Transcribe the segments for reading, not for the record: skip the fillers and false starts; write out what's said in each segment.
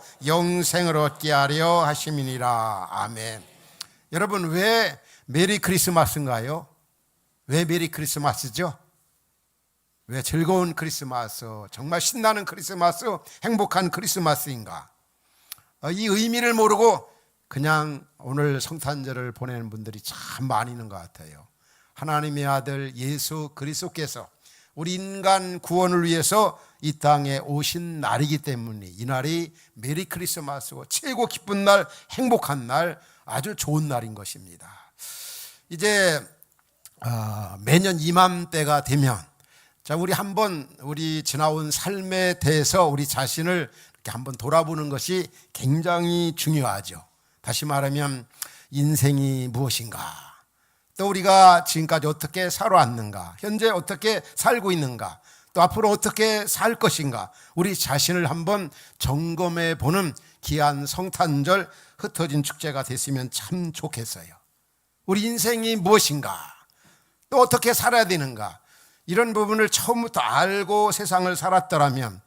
믿음으로 영생을 얻게 하려 하심이니라. 아멘. 여러분, 왜 메리 크리스마스인가요? 왜 메리 크리스마스죠? 왜 즐거운 크리스마스, 정말 신나는 크리스마스, 행복한 크리스마스인가? 이 의미를 모르고 그냥 오늘 성탄절을 보내는 분들이 참 많이 있는 것 같아요. 하나님의 아들 예수 그리스도께서 우리 인간 구원을 위해서 이 땅에 오신 날이기 때문에 이 날이 메리 크리스마스고 최고 기쁜 날, 행복한 날, 아주 좋은 날인 것입니다. 이제 매년 이맘때가 되면 자, 우리 한번 우리 지나온 삶에 대해서 우리 자신을 이렇게 한번 돌아보는 것이 굉장히 중요하죠. 다시 말하면 인생이 무엇인가, 또 우리가 지금까지 어떻게 살아왔는가, 현재 어떻게 살고 있는가, 또 앞으로 어떻게 살 것인가, 우리 자신을 한번 점검해 보는 귀한 성탄절 흩어진 축제가 됐으면 참 좋겠어요. 우리 인생이 무엇인가, 또 어떻게 살아야 되는가, 이런 부분을 처음부터 알고 세상을 살았더라면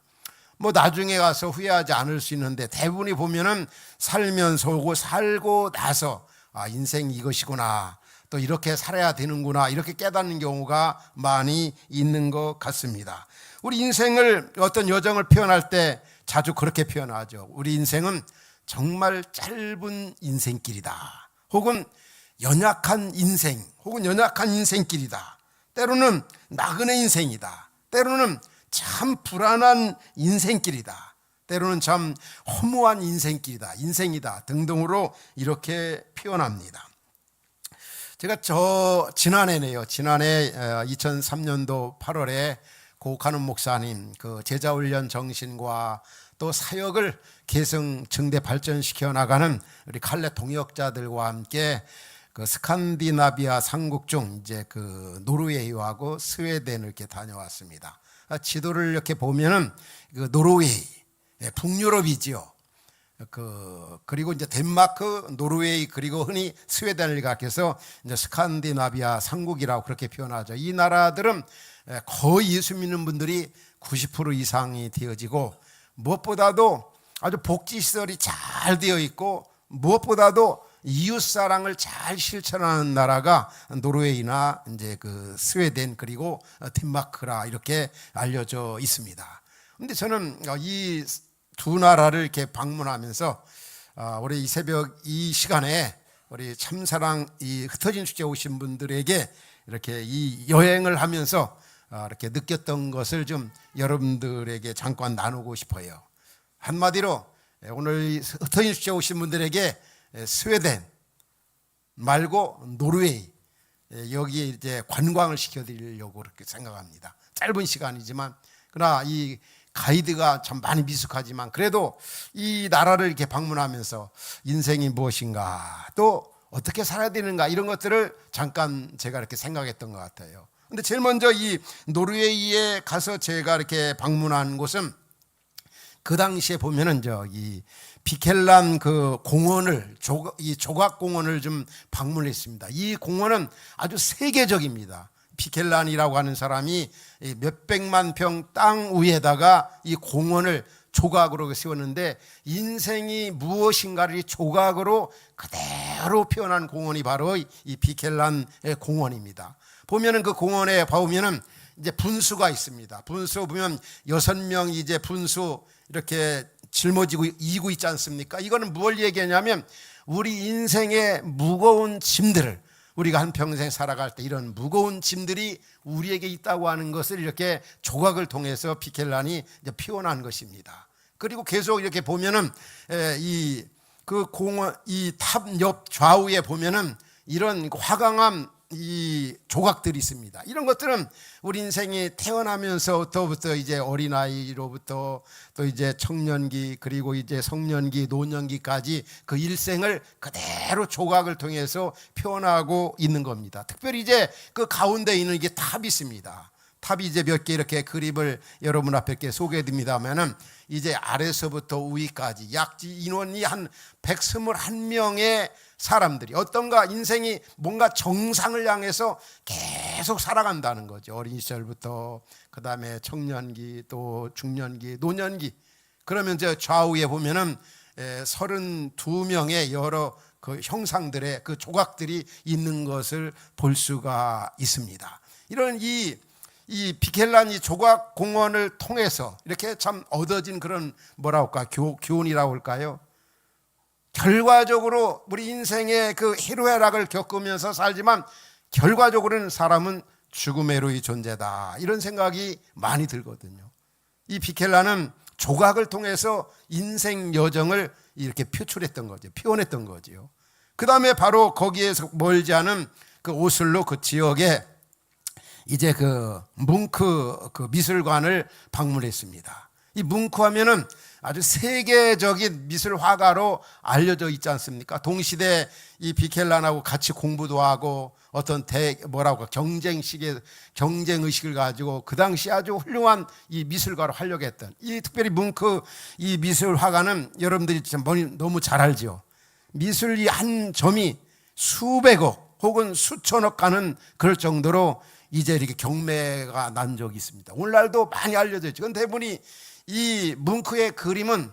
뭐 나중에 가서 후회하지 않을 수 있는데, 대부분이 보면은 살면서 오고 살고 나서 인생 이것이구나, 또 이렇게 살아야 되는구나, 이렇게 깨닫는 경우가 많이 있는 것 같습니다. 우리 인생을 어떤 여정을 표현할 때 자주 그렇게 표현하죠. 우리 인생은 정말 짧은 인생길이다, 혹은 연약한 인생, 혹은 연약한 인생길이다, 때로는 나그네 인생이다, 때로는 참 불안한 인생길이다, 때로는 참 허무한 인생이다 등등으로 이렇게 표현합니다. 제가 지난해 2003년도 8월에 고옥하는 목사님 그 제자훈련 정신과 또 사역을 계승 증대 발전시켜 나가는 우리 칼레 동역자들과 함께 그 스칸디나비아 삼국 중 이제 그 노르웨이하고 스웨덴을 이렇게 다녀왔습니다. 지도를 이렇게 보면은 그 노르웨이, 북유럽이지요. 그리고 이제 덴마크, 노르웨이, 그리고 흔히 스웨덴을 각해서 이제 스칸디나비아 삼국이라고 그렇게 표현하죠. 이 나라들은 거의 예수 믿는 분들이 90% 이상이 되어지고, 무엇보다도 아주 복지 시설이 잘 되어 있고, 무엇보다도 이웃사랑을 잘 실천하는 나라가 노르웨이나 이제 그 스웨덴, 그리고 덴마크라 이렇게 알려져 있습니다. 근데 저는 이 두 나라를 이렇게 방문하면서 우리 이 새벽 이 시간에 우리 참사랑 이 흩어진 축제 오신 분들에게 이렇게 이 여행을 하면서 이렇게 느꼈던 것을 좀 여러분들에게 잠깐 나누고 싶어요. 한마디로 오늘 흩어진 축제 오신 분들에게 스웨덴 말고 노르웨이, 여기에 이제 관광을 시켜드리려고 그렇게 생각합니다. 짧은 시간이지만, 그러나 이 가이드가 참 많이 미숙하지만 그래도 이 나라를 이렇게 방문하면서 인생이 무엇인가, 또 어떻게 살아야 되는가, 이런 것들을 잠깐 제가 이렇게 생각했던 것 같아요. 근데 제일 먼저 이 노르웨이에 가서 제가 이렇게 방문한 곳은 그 당시에 보면은 저기 비켈란 그 공원을, 이 조각공원을 좀 방문했습니다. 이 공원은 아주 세계적입니다. 비켈란이라고 하는 사람이 몇백만 평 땅 위에다가 이 공원을 조각으로 세웠는데, 인생이 무엇인가를 조각으로 그대로 표현한 공원이 바로 이 비켈란 공원입니다. 보면은 그 공원에 보면은 이제 분수가 있습니다. 분수 보면 6명 이제 분수 이렇게 짊어지고 이고 있지 않습니까? 이거는 뭘 얘기하냐면 우리 인생의 무거운 짐들을, 우리가 한평생 살아갈 때 이런 무거운 짐들이 우리에게 있다고 하는 것을 이렇게 조각을 통해서 비켈란이 이제 표현한 것입니다. 그리고 계속 이렇게 보면은 이 그 공원 이 탑 옆 좌우에 보면은 이런 화강암 이 조각들이 있습니다. 이런 것들은 우리 인생이 태어나면서부터 이제 어린아이로부터 또 이제 청년기, 그리고 이제 성년기, 노년기까지 그 일생을 그대로 조각을 통해서 표현하고 있는 겁니다. 특별히 이제 그 가운데 있는 이게 탑이 있습니다. 탑이 이제 몇 개 이렇게 그림을 여러분 앞에 이렇게 소개해드립니다면은 이제 아래서부터 위까지 약 인원이 한 121명의 사람들이 어떤가, 인생이 뭔가 정상을 향해서 계속 살아간다는 거죠. 어린 시절부터 그 다음에 청년기, 또 중년기, 노년기, 그러면 저 좌우에 보면은 32명의 여러 그 형상들의 그 조각들이 있는 것을 볼 수가 있습니다. 이런 이 비켈란 이 조각 공원을 통해서 이렇게 참 얻어진 그런 뭐랄까 교훈이라고 할까요? 결과적으로 우리 인생의 그 희로애락을 겪으면서 살지만 결과적으로는 사람은 죽음의 로의 존재다, 이런 생각이 많이 들거든요. 이 비켈라는 조각을 통해서 인생 여정을 이렇게 표출했던 거죠. 표현했던 거죠. 그 다음에 바로 거기에서 멀지 않은 그 오슬로 그 지역에 이제 그 뭉크 그 미술관을 방문했습니다. 이 뭉크 하면은 아주 세계적인 미술 화가로 알려져 있지 않습니까? 동시대 이 비켈란하고 같이 공부도 하고 어떤 경쟁 의식을 가지고 그 당시 아주 훌륭한 이 미술가로 활약했던 이 특별히 뭉크 이 미술 화가는 여러분들이 너무 잘 알죠. 미술 한 점이 수백억 혹은 수천억 가는 그럴 정도로 이제 이렇게 경매가 난 적이 있습니다. 오늘날도 많이 알려져 있죠. 그런데 대부분이 이 뭉크의 그림은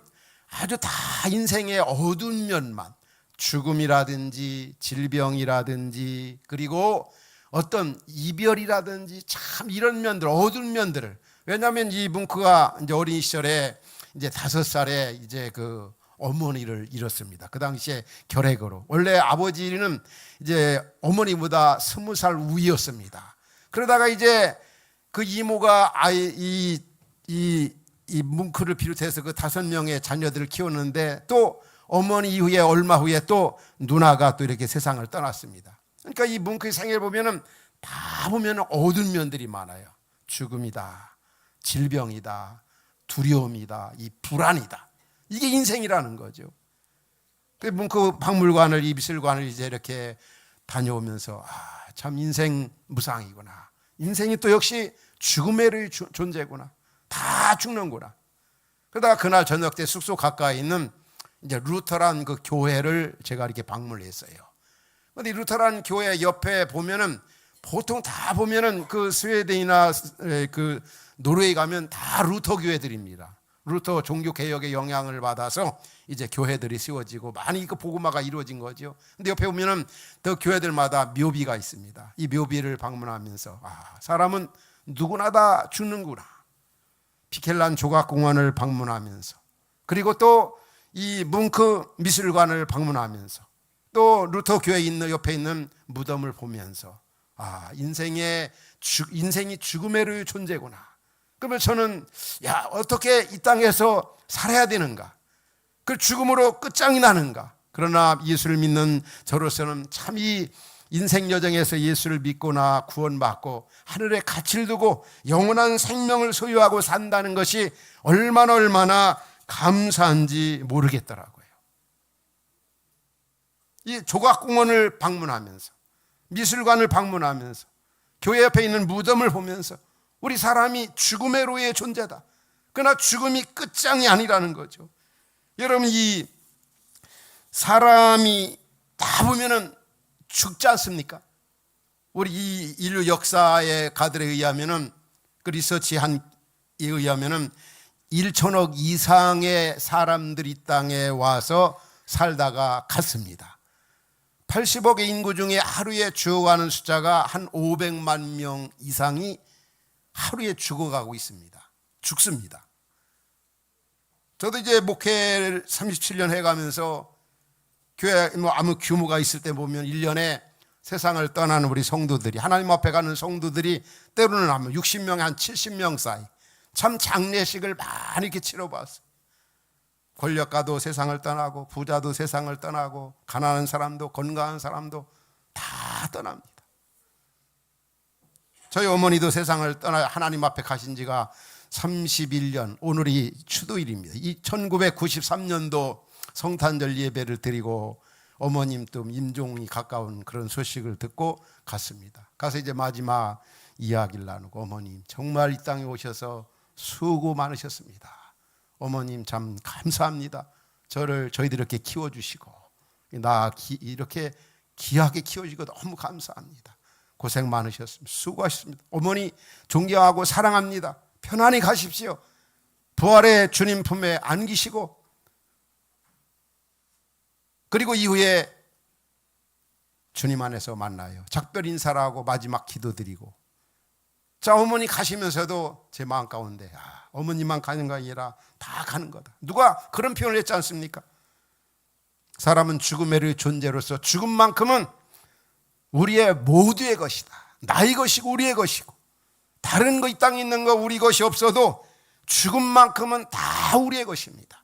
아주 다 인생의 어두운 면만, 죽음이라든지 질병이라든지 그리고 어떤 이별이라든지 참 이런 면들, 어두운 면들을, 왜냐하면 이 뭉크가 이제 어린 시절에 이제 5살에 이제 그 어머니를 잃었습니다. 그 당시에 결핵으로. 원래 아버지는 이제 어머니보다 20살 위였습니다. 그러다가 이제 그 이모가 이 뭉크를 비롯해서 그 5명의 자녀들을 키웠는데 또 어머니 이후에 얼마 후에 또 누나가 또 이렇게 세상을 떠났습니다. 그러니까 이 뭉크의 생애를 보면은 다 보면은 어두운 면들이 많아요. 죽음이다, 질병이다, 두려움이다, 이 불안이다. 이게 인생이라는 거죠. 그 뭉크 박물관을, 이 미술관을 이제 이렇게 다녀오면서 참 인생 무상이구나. 인생이 또 역시 죽음의 존재구나. 다 죽는구나. 그러다가 그날 저녁 때 숙소 가까이 있는 이제 루터란 그 교회를 제가 이렇게 방문을 했어요. 근데 루터란 교회 옆에 보면은 보통 다 보면은 그 스웨덴이나 그 노르웨이 가면 다 루터 교회들입니다. 루터 종교 개혁의 영향을 받아서 이제 교회들이 세워지고 많이 그 복음화가 이루어진 거죠. 근데 옆에 보면은 그 교회들마다 묘비가 있습니다. 이 묘비를 방문하면서 사람은 누구나 다 죽는구나. 비켈란 조각공원을 방문하면서, 그리고 또 이 뭉크 미술관을 방문하면서, 또 루터 교회 있는 옆에 있는 무덤을 보면서 인생이 죽음의 로의 존재구나. 그러면 저는 어떻게 이 땅에서 살아야 되는가? 그 죽음으로 끝장이 나는가? 그러나 예수를 믿는 저로서는 참 이 인생 여정에서 예수를 믿거나 구원받고 하늘에 가치를 두고 영원한 생명을 소유하고 산다는 것이 얼마나 감사한지 모르겠더라고요. 이 조각공원을 방문하면서, 미술관을 방문하면서, 교회 옆에 있는 무덤을 보면서 우리 사람이 죽음의 로의 존재다. 그러나 죽음이 끝장이 아니라는 거죠. 여러분, 이 사람이 다 보면은 죽지 않습니까? 우리 이 인류 역사의 가들에 의하면은, 그 리서치한에 의하면은 1천억 이상의 사람들이 이 땅에 와서 살다가 갔습니다. 80억의 인구 중에 하루에 죽어가는 숫자가 한 500만 명 이상이 하루에 죽어가고 있습니다. 죽습니다. 저도 이제 목회를 37년 해가면서 교회 아무 규모가 있을 때 보면 1년에 세상을 떠나는 우리 성도들이, 하나님 앞에 가는 성도들이 때로는 하면 60명, 한 70명 사이 참 장례식을 많이 이렇게 치러봤어요. 권력가도 세상을 떠나고, 부자도 세상을 떠나고, 가난한 사람도 건강한 사람도 다 떠납니다. 저희 어머니도 세상을 떠나 하나님 앞에 가신 지가 31년, 오늘이 추도일입니다. 이 1993년도 성탄절 예배를 드리고 어머님 또 임종이 가까운 그런 소식을 듣고 갔습니다. 가서 이제 마지막 이야기를 나누고, 어머님 정말 이 땅에 오셔서 수고 많으셨습니다. 어머님 참 감사합니다. 저희들 이렇게 키워주시고 이렇게 귀하게 키워주시고 너무 감사합니다. 고생 많으셨습니다. 수고하셨습니다. 어머니 존경하고 사랑합니다. 편안히 가십시오. 부활의 주님 품에 안기시고, 그리고 이후에 주님 안에서 만나요. 작별 인사를 하고 마지막 기도드리고, 자, 어머니 가시면서도 제 마음 가운데 어머니만 가는 거 아니라 다 가는 거다. 누가 그런 표현을 했지 않습니까? 사람은 죽음의 존재로서 죽음만큼은 우리의 모두의 것이다. 나의 것이고 우리의 것이고, 다른 거 이 땅에 있는 거 우리 것이 없어도 죽음만큼은 다 우리의 것입니다.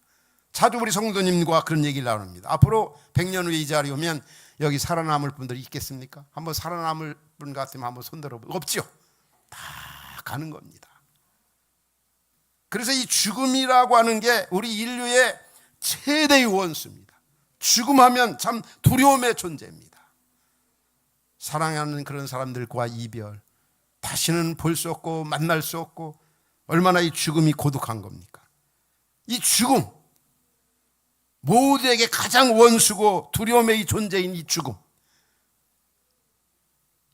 자주 우리 성도님과 그런 얘기를 나눕니다. 앞으로 100년 후에 이 자리에 오면 여기 살아남을 분들이 있겠습니까? 한번 살아남을 분 같으면 한번 손들어 보세요. 없죠? 다 가는 겁니다. 그래서 이 죽음이라고 하는 게 우리 인류의 최대의 원수입니다. 죽음하면 참 두려움의 존재입니다. 사랑하는 그런 사람들과 이별, 다시는 볼 수 없고 만날 수 없고, 얼마나 이 죽음이 고독한 겁니까? 이 죽음, 모두에게 가장 원수고 두려움의 이 존재인 이 죽음,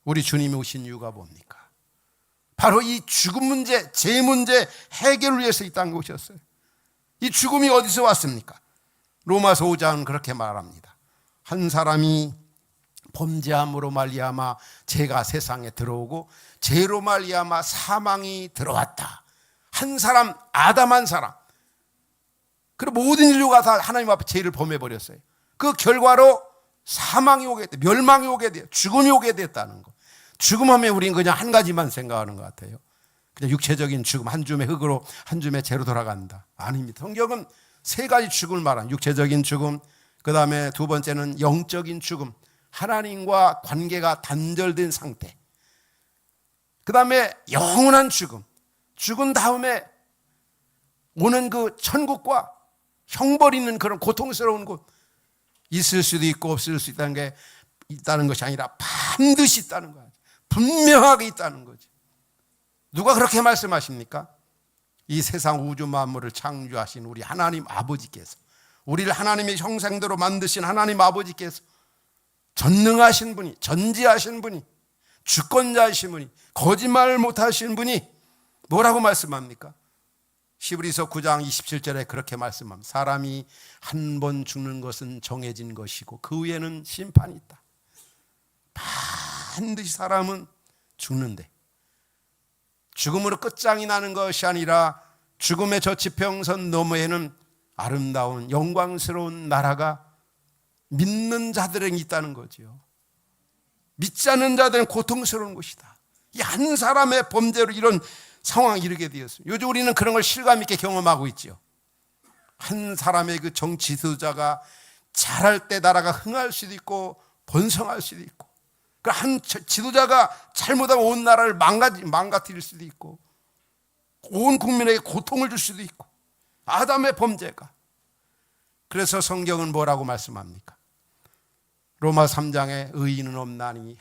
우리 주님이 오신 이유가 뭡니까? 바로 이 죽음 문제, 죄 문제 해결을 위해서 이 땅에 오셨어요. 이 죽음이 어디서 왔습니까? 로마서 5장은 그렇게 말합니다. 한 사람이 범죄함으로 말미암아 죄가 세상에 들어오고, 죄로 말미암아 사망이 들어왔다. 한 사람, 아담 한 사람, 그리고 모든 인류가 다 하나님 앞에 죄를 범해버렸어요. 그 결과로 사망이 오게 돼, 멸망이 오게 돼요. 죽음이 오게 됐다는 거. 죽음하면 우리는 그냥 한 가지만 생각하는 것 같아요. 그냥 육체적인 죽음, 한 줌의 흙으로 한 줌의 재로 돌아간다. 아닙니다. 성경은 세 가지 죽음을 말한, 육체적인 죽음, 그 다음에 두 번째는 영적인 죽음, 하나님과 관계가 단절된 상태, 그 다음에 영원한 죽음, 죽은 다음에 오는 그 천국과 형벌 있는 그런 고통스러운 곳, 있을 수도 있고 없을 수 있다는 게 있다는 것이 아니라 반드시 있다는 거예요. 분명하게 있다는 거죠. 누가 그렇게 말씀하십니까? 이 세상 우주 만물을 창조하신 우리 하나님 아버지께서, 우리를 하나님의 형상대로 만드신 하나님 아버지께서, 전능하신 분이, 전지하신 분이, 주권자이신 분이, 거짓말 못하신 분이 뭐라고 말씀합니까? 히브리서 9장 27절에 그렇게 말씀합니다. 사람이 한 번 죽는 것은 정해진 것이고 그 후에는 심판이 있다. 반드시 사람은 죽는데, 죽음으로 끝장이 나는 것이 아니라 죽음의 저 지평선 너머에는 아름다운 영광스러운 나라가 믿는 자들에게 있다는 거죠. 믿지 않는 자들은 고통스러운 것이다. 이 한 사람의 범죄로 이런 상황에 이르게 되었어요. 요즘 우리는 그런 걸 실감 있게 경험하고 있죠. 한 사람의 그 정치지도자가 잘할 때 나라가 흥할 수도 있고 번성할 수도 있고, 한 지도자가 잘못하면 온 나라를 망가뜨릴 수도 있고, 온 국민에게 고통을 줄 수도 있고, 아담의 범죄가. 그래서 성경은 뭐라고 말씀합니까? 로마 3장에 의인은 없나니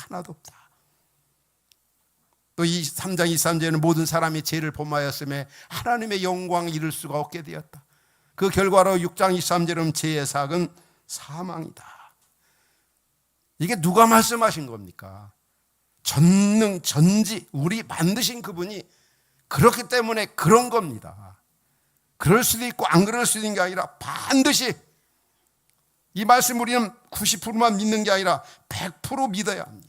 하나도 없다. 또 이 3장 23절에는 모든 사람이 죄를 범하였음에 하나님의 영광을 이룰 수가 없게 되었다. 그 결과로 6장 23절은 죄의 삭은 사망이다. 이게 누가 말씀하신 겁니까? 전능, 전지, 우리 만드신 그분이 그렇기 때문에 그런 겁니다. 그럴 수도 있고 안 그럴 수도 있는 게 아니라 반드시 이 말씀 우리는 90%만 믿는 게 아니라 100% 믿어야 합니다.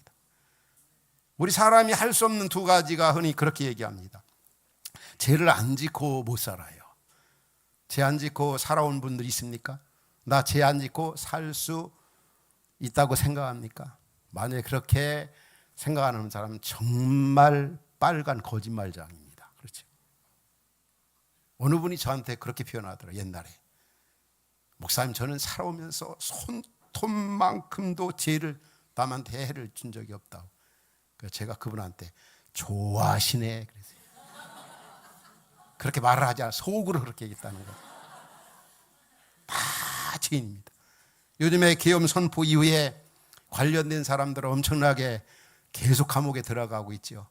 우리 사람이 할 수 없는 두 가지가 흔히 그렇게 얘기합니다. 죄를 안 짓고 못 살아요. 죄 안 짓고 살아온 분들 있습니까? 나 죄 안 짓고 살 수 있다고 생각합니까? 만약에 그렇게 생각하는 사람은 정말 빨간 거짓말장입니다. 그렇죠? 어느 분이 저한테 그렇게 표현하더라고요. 옛날에, 목사님, 저는 살아오면서 손톱만큼도 죄를 남한테 해를 준 적이 없다고. 그래서 제가 그분한테 좋아하시네 그랬어요. 그렇게 말을 하지 않아 속으로 그렇게 얘기했다는 거예요. 다 죄인입니다. 요즘에 계엄 선포 이후에 관련된 사람들은 엄청나게 계속 감옥에 들어가고 있죠.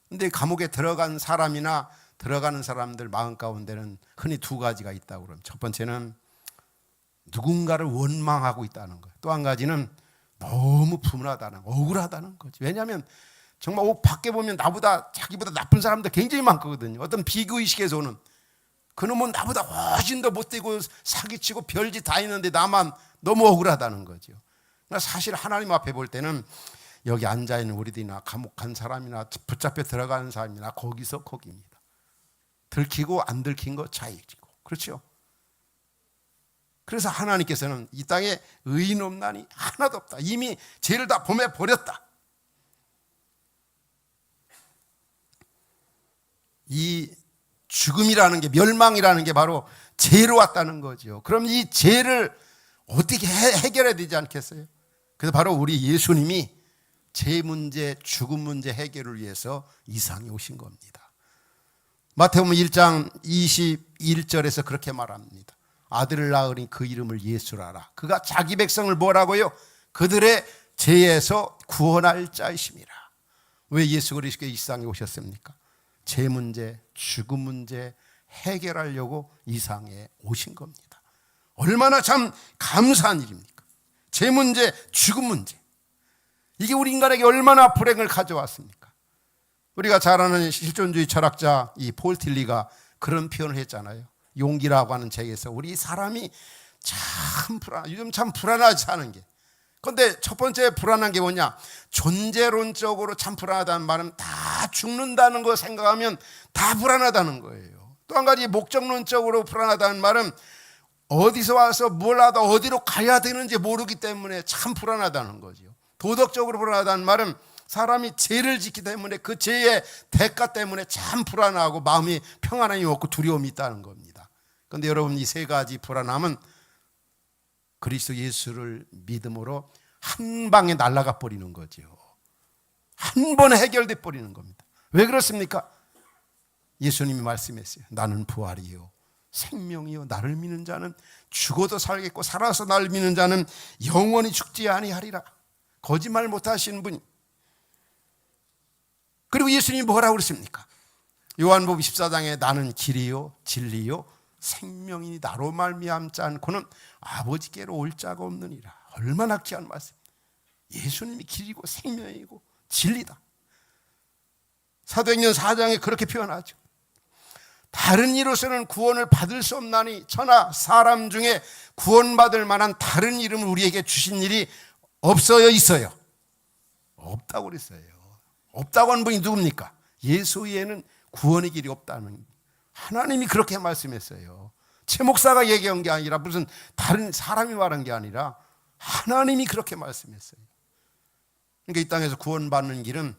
근데 감옥에 들어간 사람이나 들어가는 사람들 마음 가운데는 흔히 두 가지가 있다고 그러면, 첫 번째는 누군가를 원망하고 있다는 거예요. 또 한 가지는 너무 분하다는, 억울하다는 거죠. 왜냐하면 정말 밖에 보면 나보다, 자기보다 나쁜 사람들 굉장히 많거든요. 어떤 비교의식에서 오는 그놈은 나보다 훨씬 더 못되고 사기치고 별짓 다 있는데 나만 너무 억울하다는 거죠. 그러니까 사실 하나님 앞에 볼 때는 여기 앉아있는 우리들이나 감옥 간 사람이나 붙잡혀 들어가는 사람이나 거기서 거기입니다. 들키고 안 들킨 거 차이지고, 그렇죠? 그래서 하나님께서는 이 땅에 의인 없나니 하나도 없다. 이미 죄를 다 범해 버렸다. 이 죽음이라는 게, 멸망이라는 게 바로 죄로 왔다는 거죠. 그럼 이 죄를 어떻게 해결해야 되지 않겠어요? 그래서 바로 우리 예수님이 죄 문제, 죽음 문제 해결을 위해서 이 세상에 오신 겁니다. 마태복음 1장 21절에서 그렇게 말합니다. 아들을 낳으니 그 이름을 예수라라. 그가 자기 백성을 뭐라고요? 그들의 죄에서 구원할 자이심이라. 왜 예수 그리스도가 이 세상에 오셨습니까? 죄 문제, 죽음 문제 해결하려고 이 세상에 오신 겁니다. 얼마나 참 감사한 일입니까? 죄 문제, 죽음 문제, 이게 우리 인간에게 얼마나 불행을 가져왔습니까? 우리가 잘 아는 실존주의 철학자 이 폴 틸리가 그런 표현을 했잖아요. 용기라고 하는 책에서 우리 사람이 참 요즘 참 불안하지 않은 게, 그런데 첫 번째 불안한 게 뭐냐? 존재론적으로 참 불안하다는 말은 다 죽는다는 거 생각하면 다 불안하다는 거예요. 또 한 가지 목적론적으로 불안하다는 말은 어디서 와서 뭘 하다 어디로 가야 되는지 모르기 때문에 참 불안하다는 거죠. 도덕적으로 불안하다는 말은 사람이 죄를 짓기 때문에 그 죄의 대가 때문에 참 불안하고 마음이 평안함이 없고 두려움이 있다는 겁니다. 그런데 여러분, 이 세 가지 불안함은 그리스도 예수를 믿음으로 한 방에 날아가 버리는 거죠. 한 번에 해결돼 버리는 겁니다. 왜 그렇습니까? 예수님이 말씀했어요. 나는 부활이요 생명이요, 나를 믿는 자는 죽어도 살겠고 살아서 나를 믿는 자는 영원히 죽지 아니하리라. 거짓말 못하시는 분이. 그리고 예수님이 뭐라고 그랬습니까? 요한복음 14장에 나는 길이요 진리요 생명이니 나로 말미암지 않고는 아버지께로 올 자가 없느니라. 얼마나 귀한 말씀. 예수님이 길이고 생명이고 진리다. 사도행전 4장에 그렇게 표현하죠. 다른 이로서는 구원을 받을 수 없나니 천하 사람 중에 구원받을 만한 다른 이름을 우리에게 주신 일이 없어요, 있어요? 없다고 그랬어요. 없다고 하는 분이 누굽니까? 예수 외에는 구원의 길이 없다는, 하나님이 그렇게 말씀했어요. 최 목사가 얘기한 게 아니라 무슨 다른 사람이 말한 게 아니라 하나님이 그렇게 말씀했어요. 그러니까 이 땅에서 구원받는 길은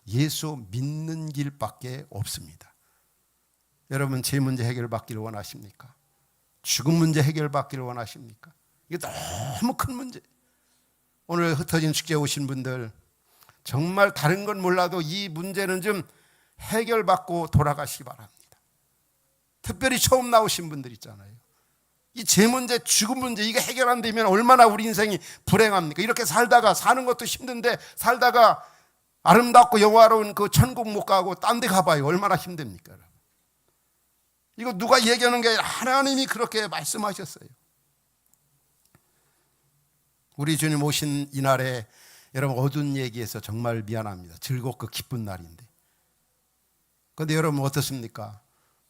예수 믿는 길밖에 없습니다. 여러분, 죄 문제 해결받기를 원하십니까? 죽음 문제 해결받기를 원하십니까? 이게 너무 큰 문제. 오늘 흩어진 축제에 오신 분들, 정말 다른 건 몰라도 이 문제는 좀 해결받고 돌아가시기 바랍니다. 특별히 처음 나오신 분들 있잖아요. 이 죄 문제, 죽음 문제, 이게 해결 안 되면 얼마나 우리 인생이 불행합니까? 이렇게 살다가, 사는 것도 힘든데 살다가 아름답고 영화로운 그 천국 못 가고 딴 데 가봐요. 얼마나 힘듭니까? 여러분? 이거 누가 얘기하는 게 아니라 하나님이 그렇게 말씀하셨어요. 우리 주님 오신 이날에 여러분, 어두운 얘기해서 정말 미안합니다. 즐겁고 기쁜 날인데. 그런데 여러분 어떻습니까?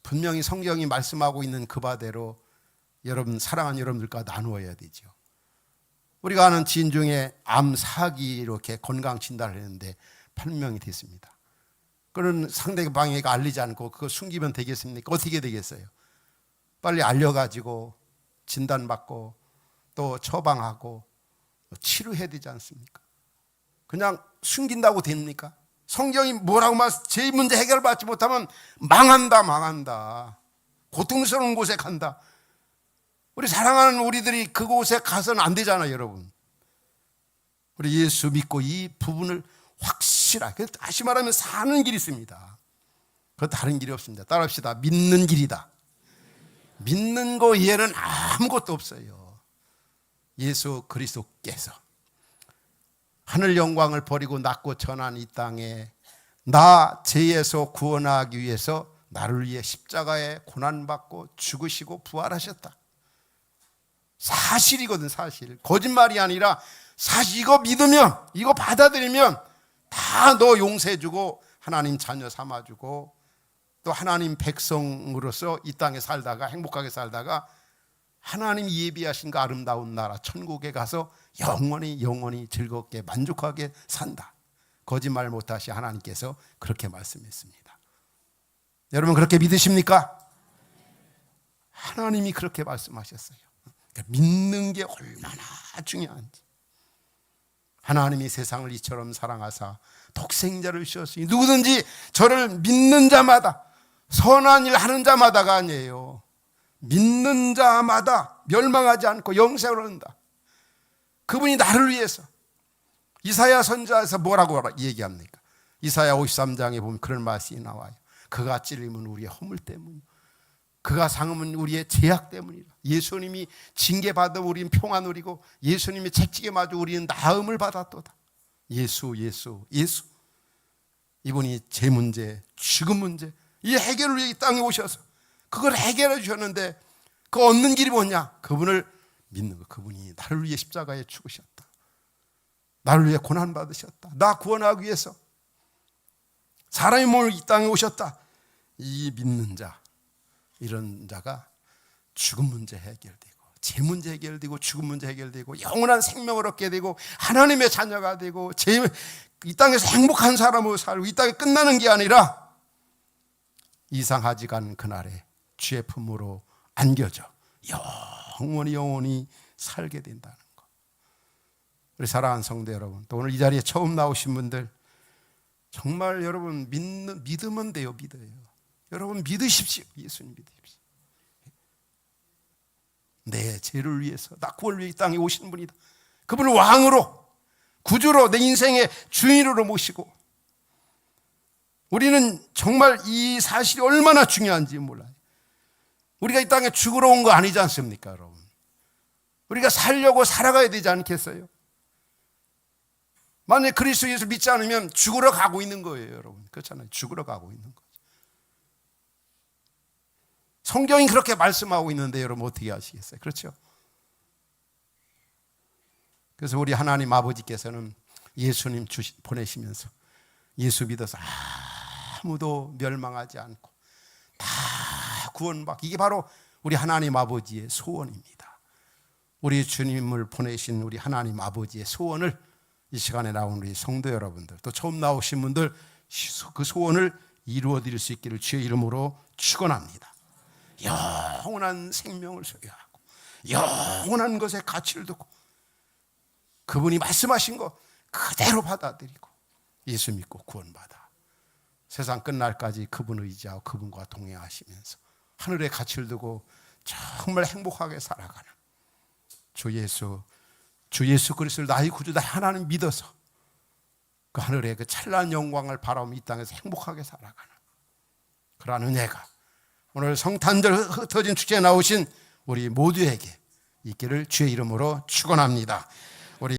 분명히 성경이 말씀하고 있는 그 바대로 여러분, 사랑하는 여러분들과 나누어야 되죠. 우리가 아는 지인 중에 암 4기 이렇게 건강 진단을 했는데 8명이 됐습니다. 그런 상대방에게 알리지 않고 그거 숨기면 되겠습니까? 어떻게 되겠어요? 빨리 알려가지고 진단받고 또 처방하고 치료해야 되지 않습니까? 그냥 숨긴다고 됩니까? 성경이 뭐라고 제 문제 해결받지 못하면 망한다. 고통스러운 곳에 간다. 우리 사랑하는 우리들이 그곳에 가서는 안 되잖아요, 여러분. 우리 예수 믿고 이 부분을 확실하게, 다시 말하면 사는 길이 있습니다. 그 다른 길이 없습니다. 따라합시다. 믿는 길이다. 믿는 거 외에는 아무것도 없어요. 예수 그리스도께서 하늘 영광을 버리고 낮고 천한 이 땅에 나 죄에서 구원하기 위해서 나를 위해 십자가에 고난받고 죽으시고 부활하셨다. 사실이거든, 사실. 거짓말이 아니라 사실. 이거 믿으면, 이거 받아들이면 다 너 용서해주고 하나님 자녀 삼아주고 또 하나님 백성으로서 이 땅에 살다가 행복하게 살다가 하나님이 예비하신 그 아름다운 나라 천국에 가서 영원히 즐겁게 만족하게 산다. 거짓말 못하시 하나님께서 그렇게 말씀했습니다. 여러분 그렇게 믿으십니까? 하나님이 그렇게 말씀하셨어요. 그러니까 믿는 게 얼마나 중요한지. 하나님이 세상을 이처럼 사랑하사 독생자를 주셨으니 누구든지 저를 믿는 자마다, 선한 일 하는 자마다가 아니에요, 믿는 자마다 멸망하지 않고 영생을 얻는다. 그분이 나를 위해서. 이사야 선지자에서 뭐라고 얘기합니까? 이사야 53장에 보면 그런 말씀이 나와요. 그가 찔림은 우리의 허물 때문이요, 그가 상함은 우리의 죄악 때문이라. 예수님이 징계받아 우리는 평안 누리고 예수님이 채찍에 맞아 우리는 나음을 받았도다. 예수. 이분이 죄 문제, 죽음 문제, 이 해결을 위해 이 땅에 오셔서 그걸 해결해 주셨는데 그 얻는 길이 뭐냐? 그분을 믿는 거. 그분이 나를 위해 십자가에 죽으셨다. 나를 위해 고난 받으셨다. 나 구원하기 위해서 사람의 몸을 이 땅에 오셨다. 이 믿는 자, 이런 자가 죽음 문제 해결되고 죄 문제 해결되고 죽음 문제 해결되고 영원한 생명을 얻게 되고 하나님의 자녀가 되고 이 땅에서 행복한 사람으로 살고 이 땅에 끝나는 게 아니라 이상하지가 않은 그날에 주의 품으로 안겨져 영원히 살게 된다는 것. 우리 사랑하는 성도 여러분, 또 오늘 이 자리에 처음 나오신 분들, 정말 여러분 믿으면 돼요. 믿어요. 여러분 믿으십시오. 예수님 믿으십시오. 내 죄를 위해서, 나 구원을 위해 이 땅에 오신 분이다. 그분을 왕으로, 구주로, 내 인생의 주인으로 모시고, 우리는 정말 이 사실이 얼마나 중요한지 몰라요. 우리가 이 땅에 죽으러 온 거 아니지 않습니까, 여러분? 우리가 살려고 살아가야 되지 않겠어요? 만약에 그리스도 예수 믿지 않으면 죽으러 가고 있는 거예요, 여러분. 그렇잖아요. 죽으러 가고 있는 거죠. 성경이 그렇게 말씀하고 있는데 여러분 어떻게 하시겠어요? 그렇죠? 그래서 우리 하나님 아버지께서는 예수님 보내시면서 예수 믿어서 아무도 멸망하지 않고 다 구원받고, 이게 바로 우리 하나님 아버지의 소원입니다. 우리 주님을 보내신 우리 하나님 아버지의 소원을 이 시간에 나온 우리 성도 여러분들, 또 처음 나오신 분들, 그 소원을 이루어 드릴 수 있기를 주의 이름으로 축원합니다. 영원한 생명을 소유하고 영원한 것에 가치를 두고 그분이 말씀하신 거 그대로 받아들이고 예수 믿고 구원받아 세상 끝날까지 그분을 의지하고 그분과 동행하시면서 하늘에 가치를 두고 정말 행복하게 살아가는 주 예수 그리스도를 나의 구주다 하나님 믿어서 그 하늘의 그 찬란한 영광을 바라보며 이 땅에서 행복하게 살아가는 그러한 은혜가 오늘 성탄절 흩어진 축제에 나오신 우리 모두에게 있기를 주의 이름으로 축원합니다.